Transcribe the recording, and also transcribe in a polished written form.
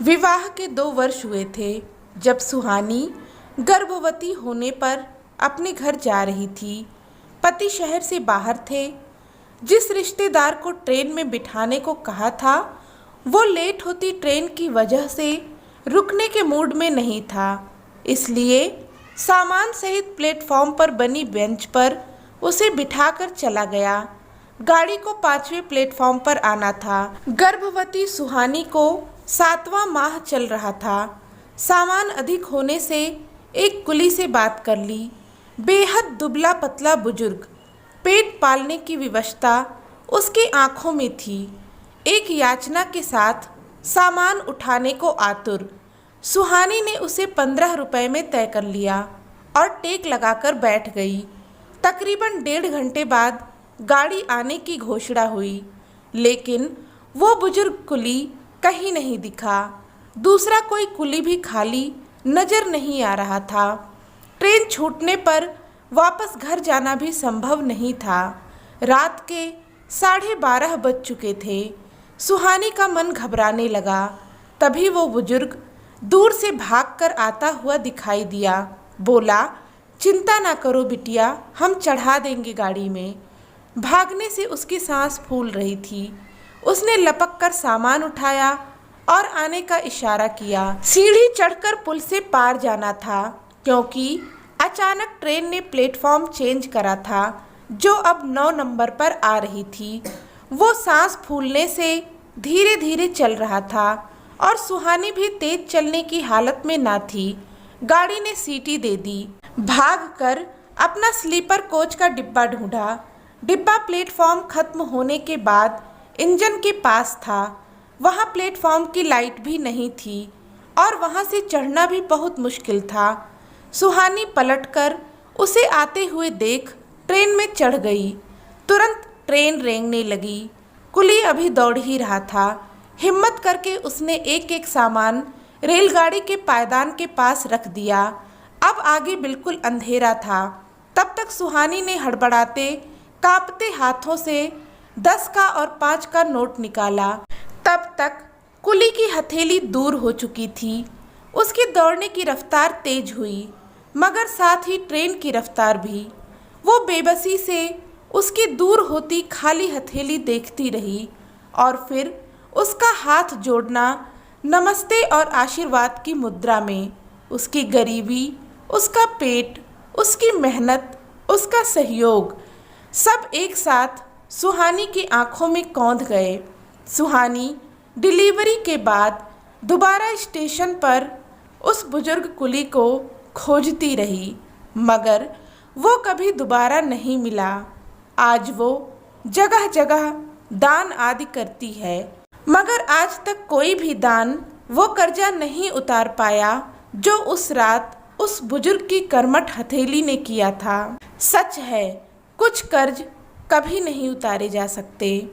विवाह के 2 वर्ष हुए थे जब सुहानी गर्भवती होने पर अपने घर जा रही थी। पति शहर से बाहर थे। जिस रिश्तेदार को ट्रेन में बिठाने को कहा था, वो लेट होती ट्रेन की वजह से रुकने के मूड में नहीं था। इसलिए सामान सहित प्लेटफॉर्म पर बनी बेंच पर उसे बिठाकर चला गया। गाड़ी को 5वें प्लेटफॉर्म पर आना था। गर्भवती सुहानी को 7वां माह चल रहा था। सामान अधिक होने से एक कुली से बात कर ली। बेहद दुबला पतला बुजुर्ग, पेट पालने की विवशता उसकी आंखों में थी। एक याचना के साथ सामान उठाने को आतुर। सुहानी ने उसे 15 रुपए में तय कर लिया और टेक लगाकर बैठ गई। तकरीबन 1.5 घंटे बाद गाड़ी आने की घोषणा हुई, लेकिन वो बुजुर्ग कुली कहीं नहीं दिखा। दूसरा कोई कुली भी खाली नजर नहीं आ रहा था। ट्रेन छूटने पर वापस घर जाना भी संभव नहीं था। रात के 12:30 बज चुके थे। सुहानी का मन घबराने लगा। तभी वो बुजुर्ग दूर से भागकर आता हुआ दिखाई दिया। बोला, चिंता ना करो बिटिया, हम चढ़ा देंगे गाड़ी में। भागने से उसकी सांस फूल रही थी। उसने लपक कर सामान उठाया और आने का इशारा किया। सीढ़ी चढ़कर पुल से पार जाना था, क्योंकि अचानक ट्रेन ने प्लेटफॉर्म चेंज करा था, जो अब 9 नंबर पर आ रही थी। वो सांस फूलने से धीरे धीरे चल रहा था और सुहानी भी तेज चलने की हालत में ना थी। गाड़ी ने सीटी दे दी। भागकर अपना स्लीपर कोच का डिब्बा ढूंढा। डिब्बा प्लेटफॉर्म खत्म होने के बाद इंजन के पास था। वहाँ प्लेटफॉर्म की लाइट भी नहीं थी और वहाँ से चढ़ना भी बहुत मुश्किल था। सुहानी पलटकर उसे आते हुए देख ट्रेन में चढ़ गई। तुरंत ट्रेन रेंगने लगी। कुली अभी दौड़ ही रहा था। हिम्मत करके उसने एक एक सामान रेलगाड़ी के पायदान के पास रख दिया। अब आगे बिल्कुल अंधेरा था। तब तक सुहानी ने हड़बड़ाते कांपते हाथों से 10 का और 5 का नोट निकाला। तब तक कुली की हथेली दूर हो चुकी थी। उसकी दौड़ने की रफ्तार तेज हुई, मगर साथ ही ट्रेन की रफ्तार भी। वो बेबसी से उसकी दूर होती खाली हथेली देखती रही और फिर उसका हाथ जोड़ना नमस्ते और आशीर्वाद की मुद्रा में। उसकी गरीबी, उसका पेट, उसकी मेहनत, उसका सहयोग, सब एक साथ सुहानी की आंखों में कौंध गए। सुहानी डिलीवरी के बाद दोबारा स्टेशन पर उस बुजुर्ग कुली को खोजती रही, मगर वो कभी दोबारा नहीं मिला। आज वो जगह जगह दान आदि करती है, मगर आज तक कोई भी दान वो कर्जा नहीं उतार पाया जो उस रात उस बुजुर्ग की कर्मठ हथेली ने किया था। सच है, कुछ कर्ज कभी नहीं उतारे जा सकते।